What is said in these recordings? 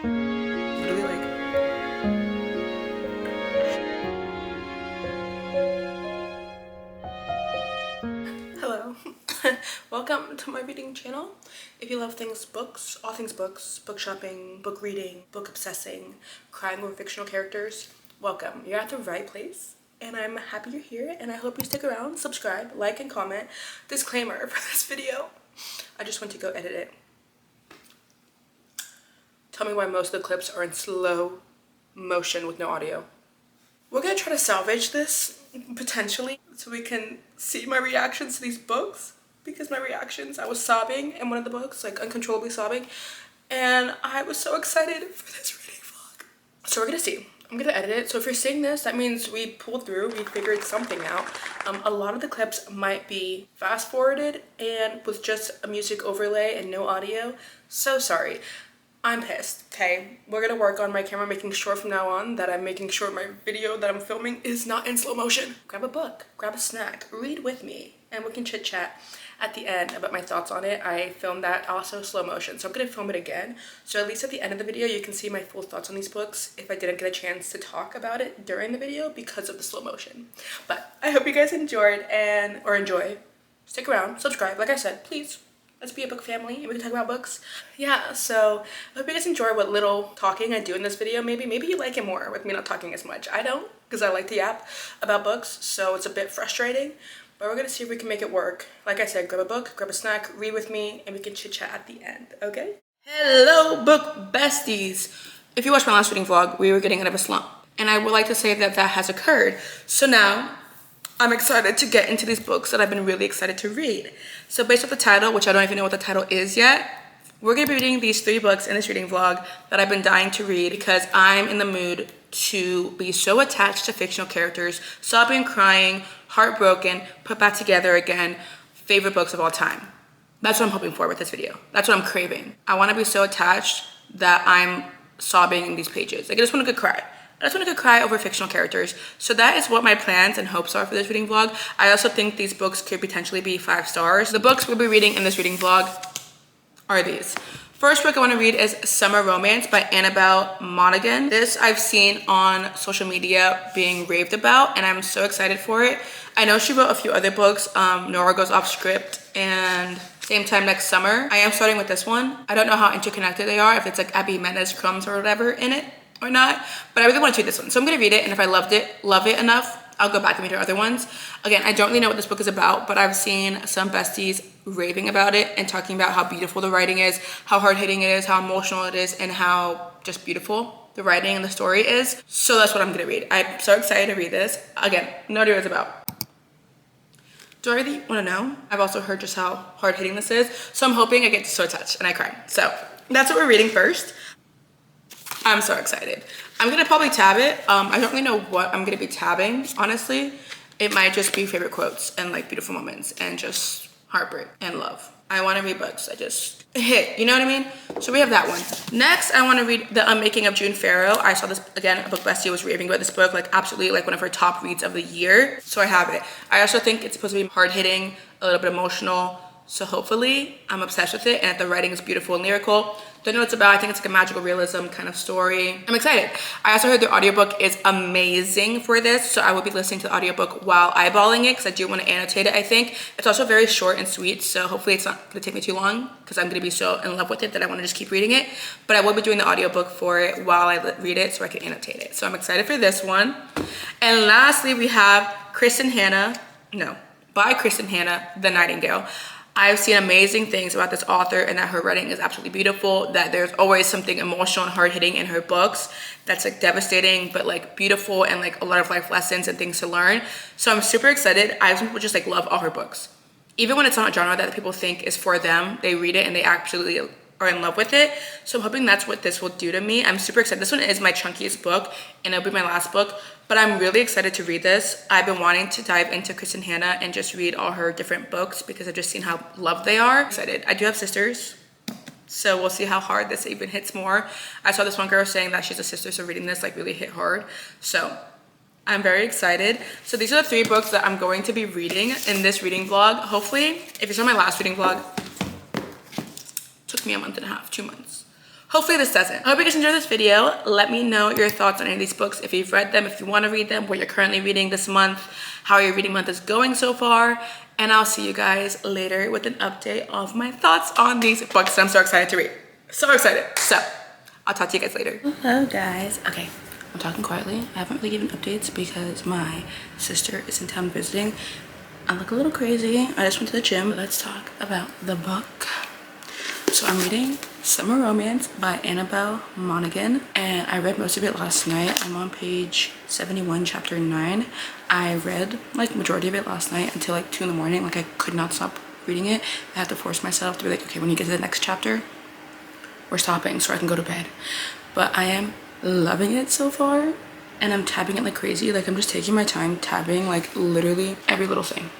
Literally like. Hello. Welcome to my reading channel. If you love things books, all things books, book shopping, book reading, book obsessing, crying over fictional characters, welcome. You're at the right place. And I'm happy you're here, and I hope you stick around, subscribe, like, and comment. Disclaimer for this video, I just went to go edit it. Tell me why most of the clips are in slow motion with no audio. We're gonna try to salvage this, potentially, so we can see my reactions to these books. Because my reactions, I was sobbing in one of the books, like uncontrollably sobbing. And I was so excited for this reading vlog. So we're gonna see. I'm gonna edit it. So if you're seeing this, that means we pulled through, we figured something out. A lot of the clips might be fast forwarded and with just a music overlay and no audio. So sorry. I'm pissed, okay? We're gonna work on my camera, making sure from now on that I'm making sure my video that I'm filming is not in slow motion. Grab a book, grab a snack, read with me, and we can chit chat at the end about my thoughts on it. I filmed that also slow motion, so I'm gonna film it again. So at least at the end of the video, you can see my full thoughts on these books if I didn't get a chance to talk about it during the video because of the slow motion. But I hope you guys enjoyed or enjoy. Stick around, subscribe, like I said, please. Let's be a book family and we can talk about books. Yeah, so I hope you guys enjoy what little talking I do in this video. Maybe you like it more with me not talking as much. I don't, because I like to yap about books, so it's a bit frustrating. But we're gonna see if we can make it work. Like I said, grab a book, grab a snack, read with me, and we can chit chat at the end, okay? Hello, book besties. If you watched my last reading vlog, we were getting out of a slump. And I would like to say that that has occurred. So now, I'm excited to get into these books that I've been really excited to read. So based off the title, which I don't even know what the title is yet, we're gonna be reading these 3 books in this reading vlog that I've been dying to read because I'm in the mood to be so attached to fictional characters, sobbing, crying, heartbroken, put back together again, favorite books of all time. That's what I'm hoping for with this video. That's what I'm craving. I wanna be so attached that I'm sobbing in these pages. Like I just wanna go cry. I just want to cry over fictional characters. So that is what my plans and hopes are for this reading vlog. I also think these books could potentially be 5 stars. The books we'll be reading in this reading vlog are these. First book I want to read is Summer Romance by Annabelle Monaghan. This I've seen on social media being raved about and I'm so excited for it. I know she wrote a few other books, Nora Goes Off Script and Same Time Next Summer. I am starting with this one. I don't know how interconnected they are, if it's like Abby Mena's crumbs or whatever in it or not, but I really want to read this one. So I'm gonna read it, and if I love it enough, I'll go back and read her other ones. Again, I don't really know what this book is about, but I've seen some besties raving about it and talking about how beautiful the writing is, how hard-hitting it is, how emotional it is, and how just beautiful the writing and the story is. So that's what I'm gonna read. I'm so excited to read this. Again, no idea what it's about. Do I really want to know? I've also heard just how hard-hitting this is, so I'm hoping I get so touched and I cry. So that's what we're reading first. I'm so excited. I'm gonna probably tab it. I don't really know what I'm gonna be tabbing, honestly. It might just be favorite quotes and like beautiful moments and just heartbreak and love. I wanna read books that just hit, you know what I mean? So we have that one. Next, I wanna read The Unmaking of June Farrow. I saw this, again, a book bestie was raving about this book, like absolutely like one of her top reads of the year. So I have it. I also think it's supposed to be hard hitting, a little bit emotional. So hopefully I'm obsessed with it and the writing is beautiful and lyrical. Don't know what it's about. I think it's like a magical realism kind of story. I'm excited. I also heard the audiobook is amazing for this, so I will be listening to the audiobook while eyeballing it because I do want to annotate it, I think. It's also very short and sweet, so hopefully it's not going to take me too long because I'm going to be so in love with it that I want to just keep reading it. But I will be doing the audiobook for it while I read it so I can annotate it. So I'm excited for this one. And lastly, we have by Kristen Hanna, The Nightingale. I've seen amazing things about this author and that her writing is absolutely beautiful, that there's always something emotional and hard-hitting in her books that's like devastating but like beautiful and like a lot of life lessons and things to learn. So I'm super excited. I have some people just like love all her books. Even when it's not a genre that people think is for them, they read it and they absolutely are in love with it. So I'm hoping that's what this will do to me. I'm super excited. This one is my chunkiest book and it'll be my last book, but I'm really excited to read this. I've been wanting to dive into Kristen Hanna and just read all her different books because I've just seen how loved they are. Excited. I do have sisters, so we'll see how hard this even hits more. I saw this one girl saying that she's a sister, so reading this like really hit hard. So I'm very excited. So these are the 3 books that I'm going to be reading in this reading vlog. Hopefully, if you saw my last reading vlog, took me a month and a half, 2 months. Hopefully this doesn't. I hope you guys enjoyed this video. Let me know your thoughts on any of these books, if you've read them, if you want to read them, what you're currently reading this month, how your reading month is going so far, and I'll see you guys later with an update of my thoughts on these books I'm so excited to read. So excited. So I'll talk to you guys later. Hello guys. Okay, I'm talking quietly. I haven't really given updates because my sister is in town visiting. I look a little crazy. I just went to the gym. Let's talk about the book. So I'm reading Summer Romance by Annabelle Monaghan, and I read most of it last night. I'm on page 71, chapter 9. I read like majority of it last night until like 2 in the morning. Like I could not stop reading it. I had to force myself to be like, okay, when you get to the next chapter, we're stopping so I can go to bed. But I am loving it so far, and I'm tabbing it like crazy. Like I'm just taking my time tabbing like literally every little thing.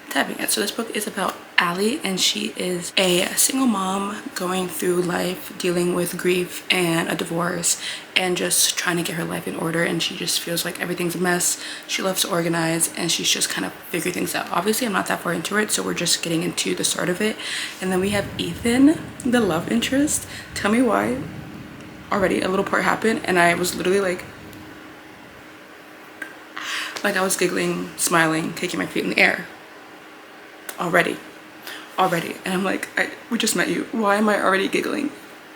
Tabbing it. So this book is about Allie, and she is a single mom going through life, dealing with grief and a divorce, and just trying to get her life in order. And she just feels like everything's a mess. She loves to organize, and she's just kind of figuring things out. Obviously I'm not that far into it, so we're just getting into the start of it. And then we have Ethan, the love interest. Tell me why. Already a little part happened and I was literally like I was giggling, smiling, taking my feet in the air already, and I'm like, we just met you, why am I already giggling?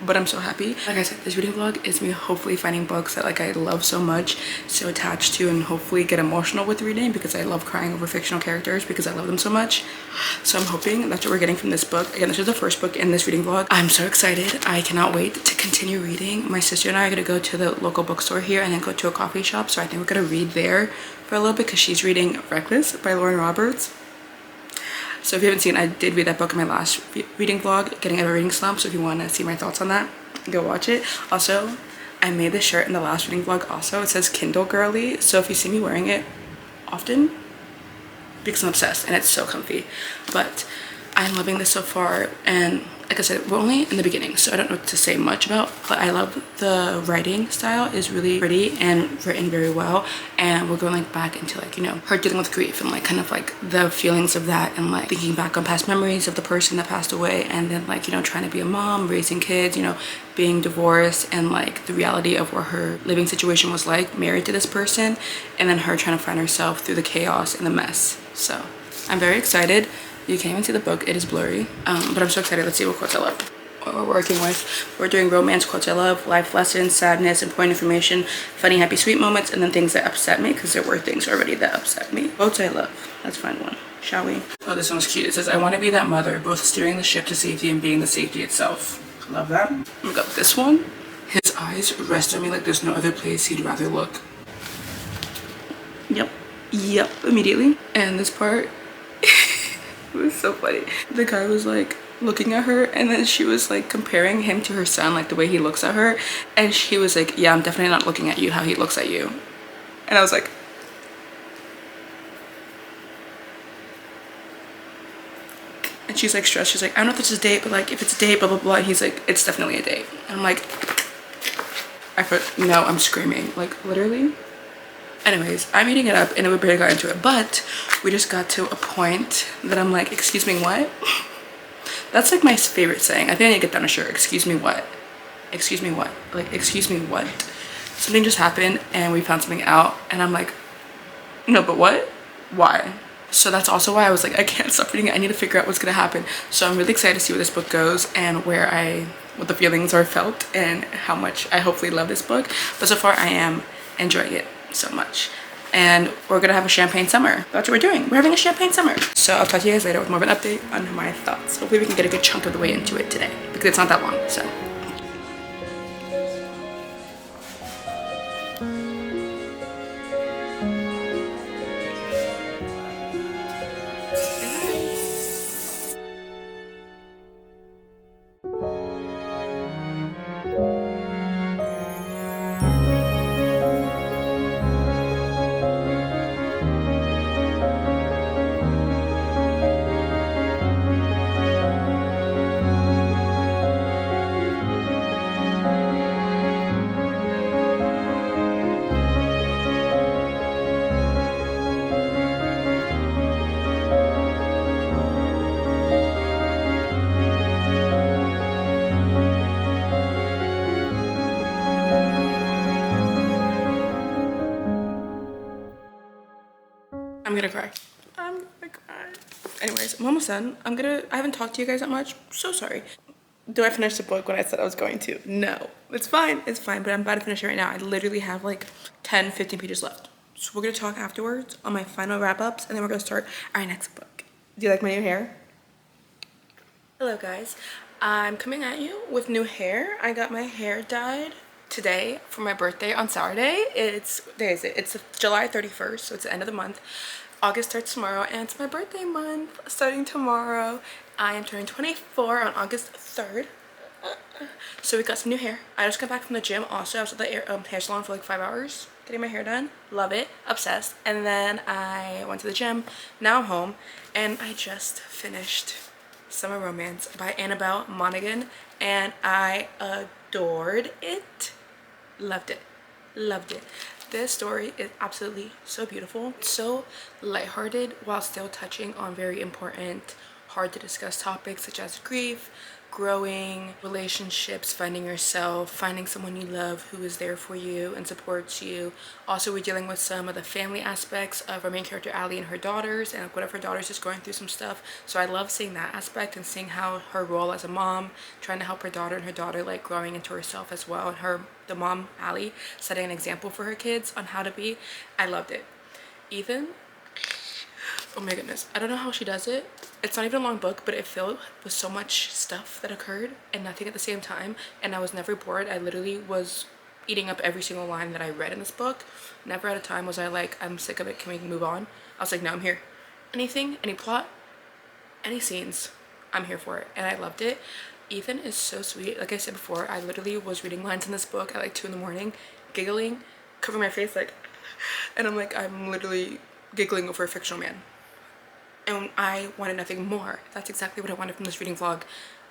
But I'm so happy. Like I said, this reading vlog is me hopefully finding books that like I love so much, so attached to, and hopefully get emotional with reading, because I love crying over fictional characters because I love them so much. So I'm hoping that's what we're getting from this book. Again, this is the first book in this reading vlog. I'm so excited. I cannot wait to continue reading. My sister and I are gonna go to the local bookstore here and then go to a coffee shop, so I think we're gonna read there for a little bit because she's reading Reckless by Lauren Roberts. So if you haven't seen, I did read that book in my last reading vlog, Getting Out of a Reading Slump. So if you want to see my thoughts on that, go watch it. Also, I made this shirt in the last reading vlog also. It says Kindle Girly. So if you see me wearing it often, because I'm obsessed and it's so comfy. But I'm loving this so far, and like I said, we're only in the beginning, so I don't know what to say much about, but I love the writing style is really pretty and written very well. And we're going like back into like, you know, her dealing with grief and like kind of like the feelings of that, and like thinking back on past memories of the person that passed away, and then like, you know, trying to be a mom, raising kids, you know, being divorced, and like the reality of what her living situation was like married to this person, and then her trying to find herself through the chaos and the mess. So I'm very excited. You can't even see the book, it is blurry, but I'm so excited. Let's see what quotes I love, what we're working with. We're doing romance quotes I love, life lessons, sadness, important information, funny, happy, sweet moments, and then things that upset me, because there were things already that upset me. Quotes I love. Let's find one, shall we? Oh, this one's cute. It says, I want to be that mother, both steering the ship to safety and being the safety itself. Love that. I'm gonna go with this one. His eyes rest on me like there's no other place he'd rather look. Yep, immediately. And this part, it was so funny. The guy was like looking at her, and then she was like comparing him to her son, like the way he looks at her, and she was like, yeah, I'm definitely not looking at you how he looks at you. And I was like, and she's like stressed. She's like, I don't know if it's a date, but like if it's a date, blah blah blah. And he's like, it's definitely a date. And I'm like, no, I'm screaming, like literally. Anyways, I'm eating it up and we barely got into it, but we just got to a point that I'm like, excuse me, what? That's like my favorite saying. I think I need to get that on a shirt. Excuse me, what? Excuse me, what? Like, excuse me, what? Something just happened and we found something out, and I'm like, no, but what? Why? So that's also why I was like, I can't stop reading it. I need to figure out what's gonna happen. So I'm really excited to see where this book goes and what the feelings are felt and how much I hopefully love this book. But so far I am enjoying it so much, and we're gonna have a champagne summer. That's what we're doing. We're having a champagne summer. So I'll talk to you guys later with more of an update on my thoughts. Hopefully we can get a good chunk of the way into it today, because it's not that long. So gonna cry. I'm gonna cry. Anyways, I'm almost done. I haven't talked to you guys that much. So sorry. Do I finish the book when I said I was going to? No. It's fine. It's fine. But I'm about to finish it right now. I literally have like 10, 15 pages left. So we're gonna talk afterwards on my final wrap-ups, and then we're gonna start our next book. Do you like my new hair? Hello guys. I'm coming at you with new hair. I got my hair dyed today for my birthday on Saturday. It's July 31st, so it's the end of the month. August starts tomorrow, and it's my birthday month starting tomorrow. I am turning 24 on August 3rd. So we got some new hair. I just got back from the gym. Also, I was at the hair salon for like 5 hours getting my hair done. Love it. Obsessed. And then I went to the gym. Now I'm home, and I just finished Summer Romance by Annabelle Monaghan, and I adored it. Loved it. Loved it. This story is absolutely so beautiful, so lighthearted while still touching on very important, hard to discuss topics such as grief, growing, relationships, finding yourself, finding someone you love who is there for you and supports you. Also, we're dealing with some of the family aspects of our main character Allie and her daughters, and one of her daughters is going through some stuff. So I love seeing that aspect and seeing how her role as a mom, trying to help her daughter, and her daughter like growing into herself as well, and the mom Allie setting an example for her kids on how to be. I loved it. Ethan, oh my goodness, I don't know how she does it. It's not even a long book, but it filled with so much stuff that occurred and nothing at the same time, and I was never bored. I literally was eating up every single line that I read in this book. Never at a time was I like, I'm sick of it, can we move on? I was like, no, I'm here. Anything, any plot, any scenes, I'm here for it, and I loved it. Ethan is so sweet. Like I said before, I literally was reading lines in this book at like 2 in the morning, giggling, covering my face like, and I'm literally giggling over a fictional man. And I wanted nothing more. That's exactly what I wanted from this reading vlog.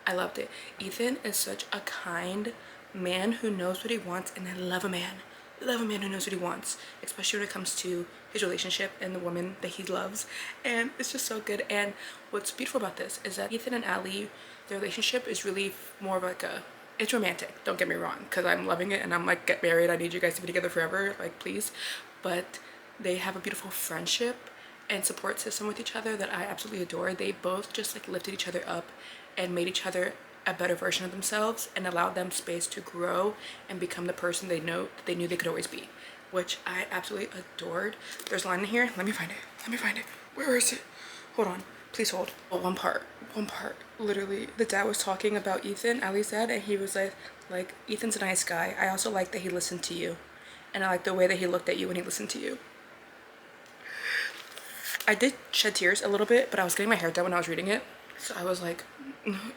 I loved it. Ethan is such a kind man who knows what he wants, and I love a man. Love a man who knows what he wants, especially when it comes to his relationship and the woman that he loves. And it's just so good. And what's beautiful about this is that Ethan and Allie, their relationship is really more of like it's romantic, don't get me wrong, because I'm loving it and I'm like, get married, I need you guys to be together forever, like please. But they have a beautiful friendship and support system with each other that I absolutely adore. They both just like lifted each other up and made each other a better version of themselves and allowed them space to grow and become the person they knew they could always be, which I absolutely adored. There's a line in here. Let me find it. Where is it? Hold on, please hold. Oh, one part. Literally, the dad was talking about Ethan, Allie's dad, and he was like Ethan's a nice guy. I also like that he listened to you, and I like the way that he looked at you when he listened to you. I did shed tears a little bit, but I was getting my hair done when I was reading it. So I was like,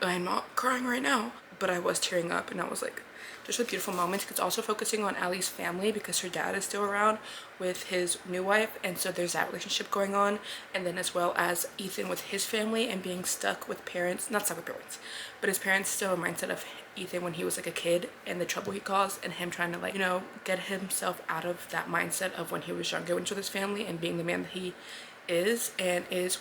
I'm not crying right now. But I was tearing up, and I was like, just a beautiful moment. It's also focusing on Allie's family because her dad is still around with his new wife. And so there's that relationship going on. And then as well as Ethan with his family and being stuck with parents, not stuck with parents, but his parents still a mindset of Ethan when he was like a kid and the trouble he caused, and him trying to like, get himself out of that mindset of when he was younger into his family and being the man that he is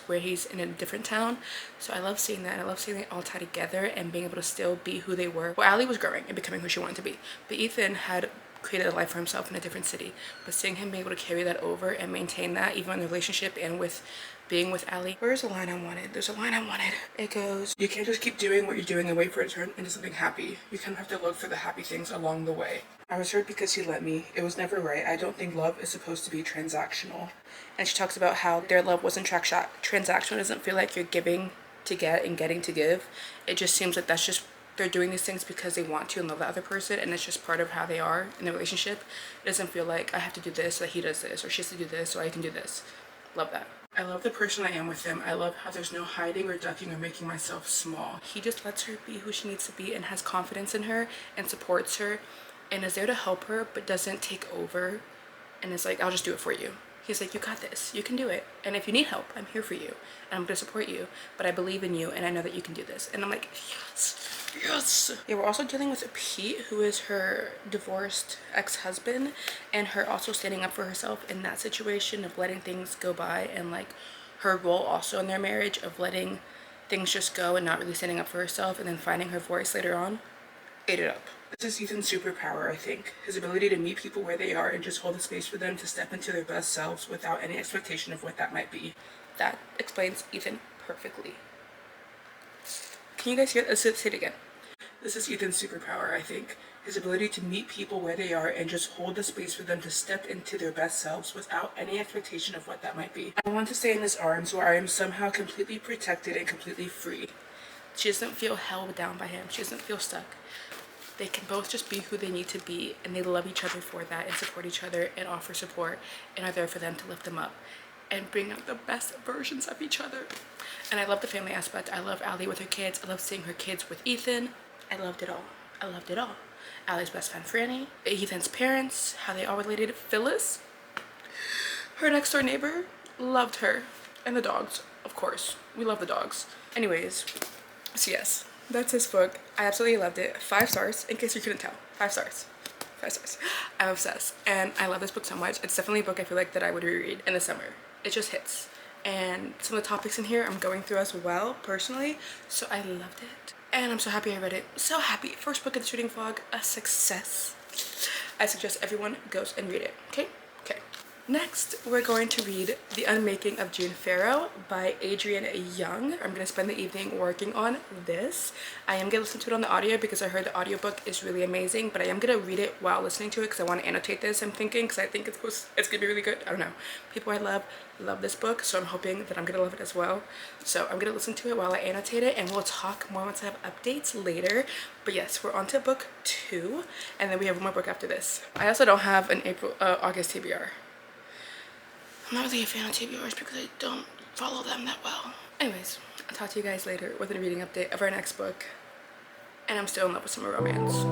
where he's in a different town. So I love seeing that. I love seeing it all tie together and being able to still be who they were. Well, Allie was growing and becoming who she wanted to be, but Ethan had created a life for himself in a different city. But seeing him be able to carry that over and maintain that even in the relationship and with being with Allie. Where's the line I wanted? There's a line I wanted. It goes, you can't just keep doing what you're doing and wait for it to turn into something happy. You kind of have to look for the happy things along the way. I was hurt because he let me. It was never right. I don't think love is supposed to be transactional. And she talks about how their love wasn't transactional. It doesn't feel like you're giving to get and getting to give. It just seems like that's just, they're doing these things because they want to and love the other person, and it's just part of how they are in the relationship. It doesn't feel like I have to do this so that he does this, or she has to do this so I can do this. Love that. I love the person I am with him. I love how there's no hiding or ducking or making myself small. He just lets her be who she needs to be and has confidence in her and supports her and is there to help her but doesn't take over and is like, I'll just do it for you. He's like, you got this, you can do it, and if you need help, I'm here for you and I'm gonna support you, but I believe in you and I know that you can do this. And I'm like, yes. Yeah, we're also dealing with Pete, who is her divorced ex-husband, and her also standing up for herself in that situation of letting things go by, and like her role also in their marriage of letting things just go and not really standing up for herself and then finding her voice later on. ate it up. This is Ethan's superpower, I think. His ability to meet people where they are and just hold the space for them to step into their best selves without any expectation of what that might be. That explains Ethan perfectly. Can you guys hear? Let's say it again. This is Ethan's superpower, I think. His ability to meet people where they are and just hold the space for them to step into their best selves without any expectation of what that might be. I want to stay in his arms where I am somehow completely protected and completely free. She doesn't feel held down by him. She doesn't feel stuck. They can both just be who they need to be, and they love each other for that and support each other and offer support and are there for them to lift them up and bring out the best versions of each other. And I love the family aspect. I love Allie with her kids. I love seeing her kids with Ethan. I loved it all. I loved it all. Allie's best friend Franny, Ethan's parents, how they all related. Phyllis, her next door neighbor, loved her. And the dogs, of course. We love the dogs. Anyways, so yes, that's his book. I absolutely loved it. 5 stars, in case you couldn't tell. 5 stars. 5 stars. I'm obsessed. And I love this book so much. It's definitely a book I feel like that I would reread in the summer. It just hits. And some of the topics in here I'm going through as well, personally. So I loved it. And I'm so happy I read it. So happy. First book of the shooting vlog, a success. I suggest everyone goes and read it. Okay? Okay. Next, we're going to read The Unmaking of June Farrow by Adrienne Young. I'm going to spend the evening working on this. I am going to listen to it on the audio because I heard the audiobook is really amazing, but I am going to read it while listening to it because I want to annotate this, I'm thinking, because I think it's going to be really good. I don't know. People I love this book, so I'm hoping that I'm going to love it as well. So I'm going to listen to it while I annotate it, and we'll talk more once I have updates later. But yes, we're on to book 2, and then we have one more book after this. I also don't have an August TBR. I'm not really a fan of TBRs because I don't follow them that well. Anyways, I'll talk to you guys later with a reading update of our next book. And I'm still in love with summer romance.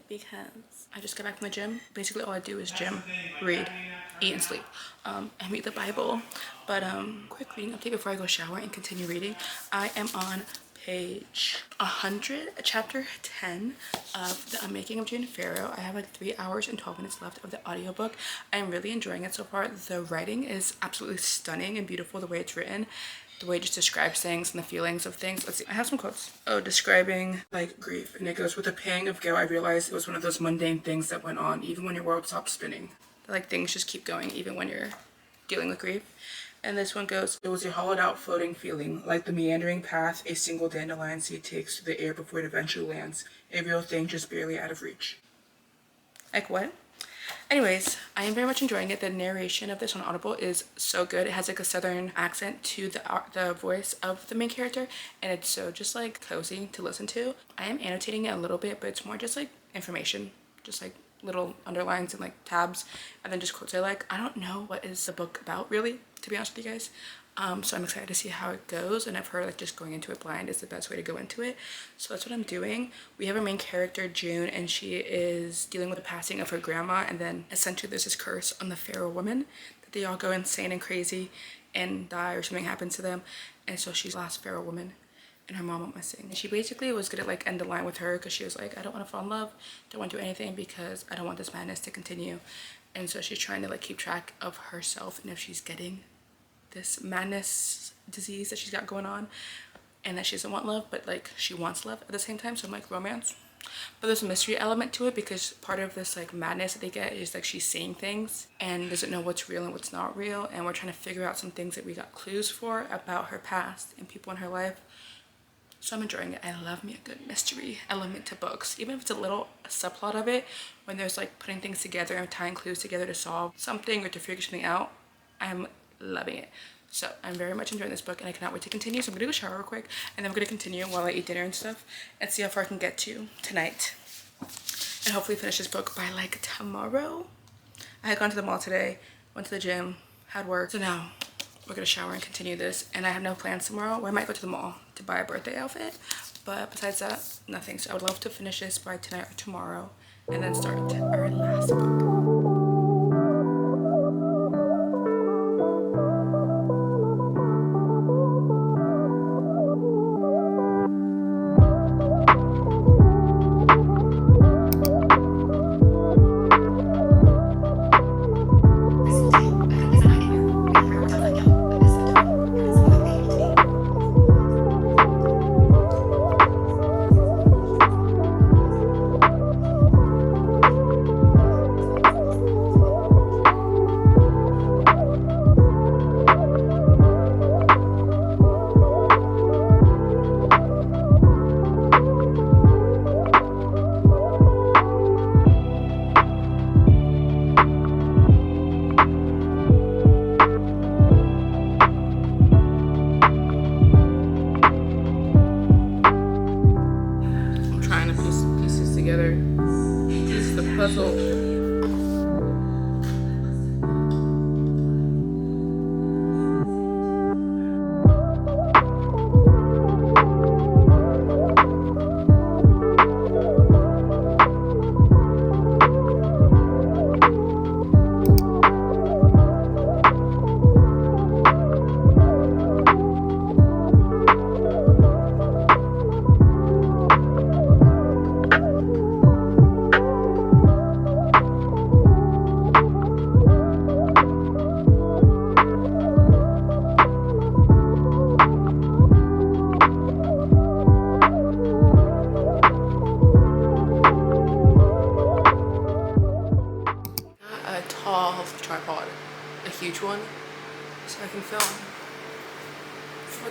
Because I just got back from the gym. Basically all I do is gym, read, eat, and sleep, and read the Bible. But quick reading update before I go shower and continue reading. I am on page 100, chapter 10 of The Unmaking of June Farrow. I have like 3 hours and 12 minutes left of the audiobook. I am really enjoying it so far. The writing is absolutely stunning and beautiful, the way it's written. The way it just describes things and the feelings of things. Let's see, I have some quotes. Oh, describing like grief. And it goes, with a pang of guilt, I realized it was one of those mundane things that went on, even when your world stopped spinning. Like things just keep going, even when you're dealing with grief. And this one goes, it was a hollowed out floating feeling, like the meandering path a single dandelion seed takes through the air before it eventually lands. A real thing just barely out of reach. Like what? Anyways, I am very much enjoying it. The narration of this on Audible is so good. It has like a southern accent to the voice of the main character, and it's so just like cozy to listen to. I am annotating it a little bit, but it's more just like information, just like little underlines and like tabs, and then just quotes I like. I don't know what is the book about really, to be honest with you guys. So I'm excited to see how it goes, and I've heard like just going into it blind is the best way to go into it. So that's what I'm doing. We have our main character, June, and she is dealing with the passing of her grandma, and then essentially there's this curse on the Farrow woman that they all go insane and crazy and die or something happens to them. And so she's the last Farrow woman, and her mom went missing. And she basically was gonna like end the line with her because she was like, I don't want to fall in love, don't want to do anything because I don't want this madness to continue. And so she's trying to like keep track of herself and if she's getting this madness disease that she's got going on, and that she doesn't want love, but like she wants love at the same time. So I'm like, romance. But there's a mystery element to it because part of this like madness that they get is like she's seeing things and doesn't know what's real and what's not real, and we're trying to figure out some things that we got clues for about her past and people in her life. So I'm enjoying it. I love me a good mystery element to books, even if it's a little subplot of it, when there's like putting things together and tying clues together to solve something or to figure something out. I'm loving it. So I'm very much enjoying this book, and I cannot wait to continue. So I'm gonna go shower real quick, and then I'm gonna continue while I eat dinner and stuff and see how far I can get to tonight, and hopefully finish this book by like tomorrow. I had gone to the mall today, went to the gym, had work, so now we're gonna shower and continue this. And I have no plans tomorrow. Well, I might go to the mall to buy a birthday outfit, but besides that, nothing. So I would love to finish this by tonight or tomorrow and then start our last book.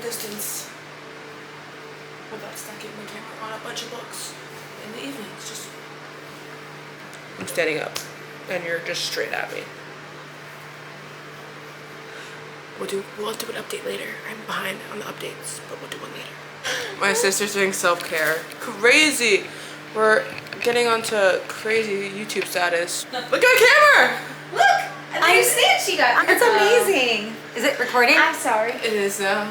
distance without stacking my camera on a bunch of books in the evenings. Just I'm standing up and you're just straight at me. We'll do an update later. I'm behind on the updates, but we'll do one later. My sister's doing self-care. Crazy! We're getting onto crazy YouTube status. Look at my camera! Look! I understand she got. It's amazing. Is it recording? I'm sorry. It is now.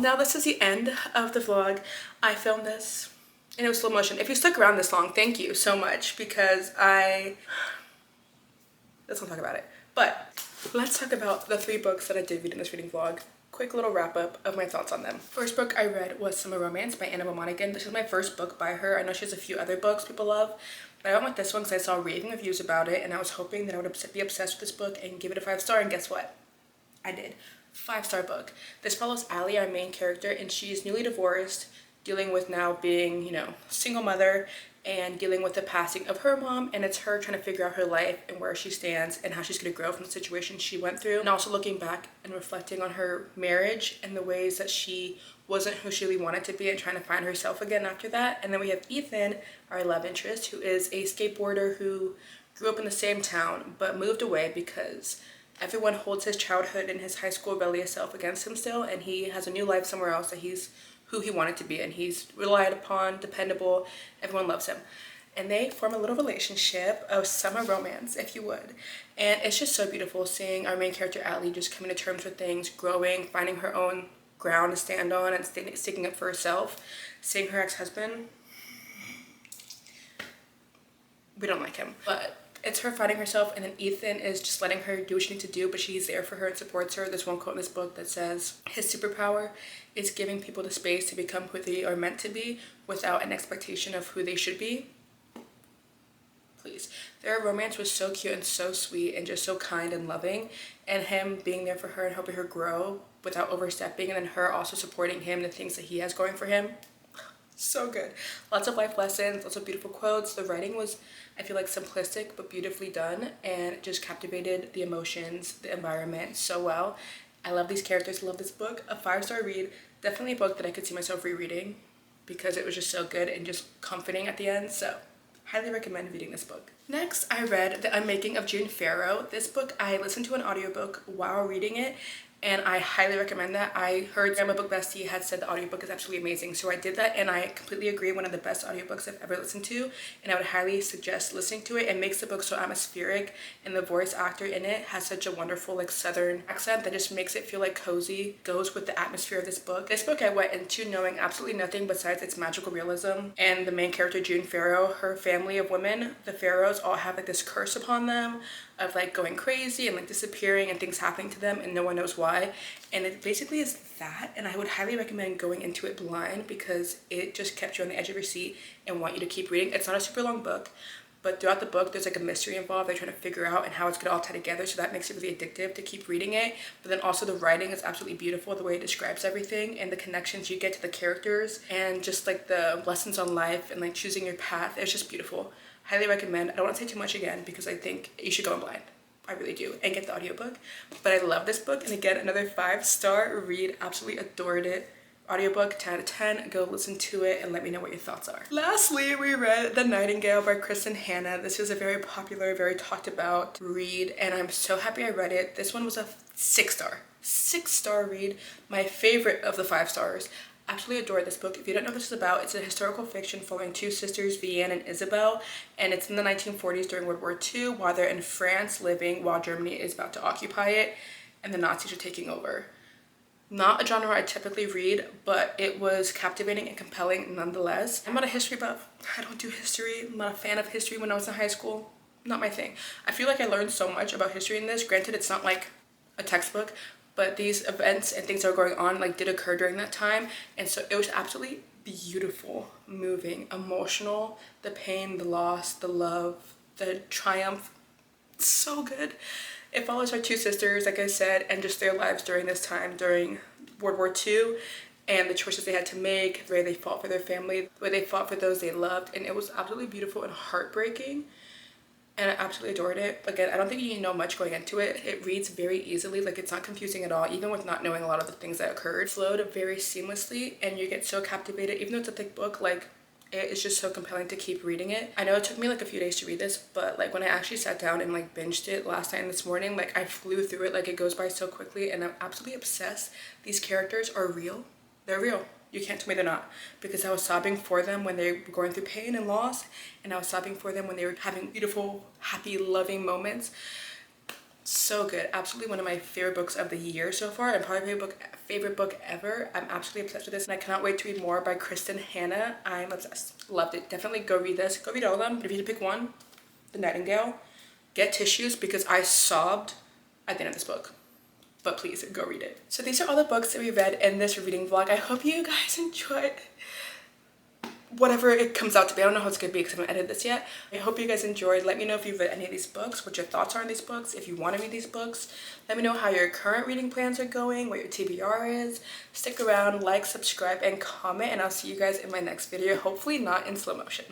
now this is the end of the vlog. I filmed this and it was slow motion. If you stuck around this long, thank you so much, because let's not talk about it. But let's talk about the 3 books that I did read in this reading vlog. Quick little wrap up of my thoughts on them. First book I read was Summer Romance by Anna Monaghan. This is my first book by her. I know she has a few other books people love, but I went with this one because I saw raving reviews about it and I was hoping that I would be obsessed with this book and give it a 5-star, and guess what? I did. 5-star book. This follows Allie, our main character, and she is newly divorced, dealing with now being, you know, single mother and dealing with the passing of her mom, and it's her trying to figure out her life and where she stands and how she's going to grow from the situation she went through, and also looking back and reflecting on her marriage and the ways that she wasn't who she really wanted to be and trying to find herself again after that. And then we have Ethan, our love interest, who is a skateboarder who grew up in the same town but moved away because everyone holds his childhood and his high school rebellious self against him still, and he has a new life somewhere else that he's who he wanted to be, and he's relied upon, dependable, everyone loves him. And they form a little relationship of summer romance, if you would. And it's just so beautiful seeing our main character, Allie, just coming to terms with things, growing, finding her own ground to stand on and sticking up for herself. Seeing her ex-husband, we don't like him, but it's her finding herself, and then Ethan is just letting her do what she needs to do, but she's there for her and supports her. There's one quote in this book that says, his superpower is giving people the space to become who they are meant to be without an expectation of who they should be. Please. Their romance was so cute and so sweet and just so kind and loving, and him being there for her and helping her grow without overstepping, and then her also supporting him, the things that he has going for him. So good. Lots of life lessons, lots of beautiful quotes. The writing was, I feel like, simplistic but beautifully done, and it just captivated the emotions, the environment so well. I love these characters, love this book. A 5-star read. Definitely a book that I could see myself rereading because it was just so good and just comforting at the end. So highly recommend reading this book. Next, I read The Unmaking of June Farrow. This book, I listened to an audiobook while reading it, and I highly recommend that. I heard my book bestie had said the audiobook is absolutely amazing, so I did that, and I completely agree. One of the best audiobooks I've ever listened to, and I would highly suggest listening to it. It makes the book so atmospheric, and the voice actor in it has such a wonderful like southern accent that just makes it feel like cozy, goes with the atmosphere of this book. This book I went into knowing absolutely nothing besides its magical realism, and the main character, June Farrow, her family of women, the Farrows, all have like this curse upon them of like going crazy and like disappearing and things happening to them and no one knows why. And it basically is that, and I would highly recommend going into it blind because it just kept you on the edge of your seat and want you to keep reading. It's not a super long book, but throughout the book there's like a mystery involved they're trying to figure out and how it's gonna all tie together, so that makes it really addictive to keep reading it. But then also the writing is absolutely beautiful, the way it describes everything and the connections you get to the characters and just like the lessons on life and like choosing your path. It's just beautiful. Highly recommend. I don't want to say too much again because I think you should go in blind. I really do, and get the audiobook. But I love this book, and again, another 5-star read. Absolutely adored it. Audiobook 10 out of 10. Go listen to it and let me know what your thoughts are. Lastly, we read The Nightingale by Kristen Hanna. This is a very popular, very talked about read, and I'm so happy I read it. This one was a 6-star. 6-star read. My favorite of the 5 stars. Absolutely adored this book. If you don't know what this is about, it's a historical fiction following 2 sisters, Vianne and Isabel, and it's in the 1940s during World War II while they're in France living while Germany is about to occupy it and the Nazis are taking over. Not a genre I typically read, but it was captivating and compelling nonetheless. I'm not a history buff. I don't do history. I'm not a fan of history when I was in high school. Not my thing. I feel like I learned so much about history in this. Granted, it's not like a textbook, but these events and things that are going on like did occur during that time, and so it was absolutely beautiful, moving, emotional, the pain, the loss, the love, the triumph. So good. It follows our 2 sisters, like I said, and just their lives during this time during World War II and the choices they had to make, the way they fought for their family, the way they fought for those they loved, and it was absolutely beautiful and heartbreaking. And I absolutely adored it. Again, I don't think you need to know much going into it. It reads very easily, like it's not confusing at all, even with not knowing a lot of the things that occurred. It flowed very seamlessly and you get so captivated, even though it's a thick book, like it is just so compelling to keep reading it. I know it took me like a few days to read this, but like when I actually sat down and like binged it last night and this morning, like I flew through it, like it goes by so quickly and I'm absolutely obsessed. These characters are real. They're real. You can't tell me they're not, because I was sobbing for them when they were going through pain and loss, and I was sobbing for them when they were having beautiful, happy, loving moments. So good. Absolutely one of my favorite books of the year so far, and probably favorite book ever. I'm absolutely obsessed with this, and I cannot wait to read more by Kristen Hanna. I'm obsessed. Loved it. Definitely go read this. Go read all of them. But if you had to pick one, The Nightingale. Get tissues because I sobbed at the end of this book. But please go read it. So these are all the books that we read in this reading vlog. I hope you guys enjoyed whatever it comes out to be. I don't know how it's gonna be because I haven't edited this yet. I hope you guys enjoyed. Let me know if you've read any of these books, what your thoughts are on these books, if you want to read these books. Let me know how your current reading plans are going, what your TBR is. Stick around, like, subscribe, and comment, and I'll see you guys in my next video, hopefully not in slow motion.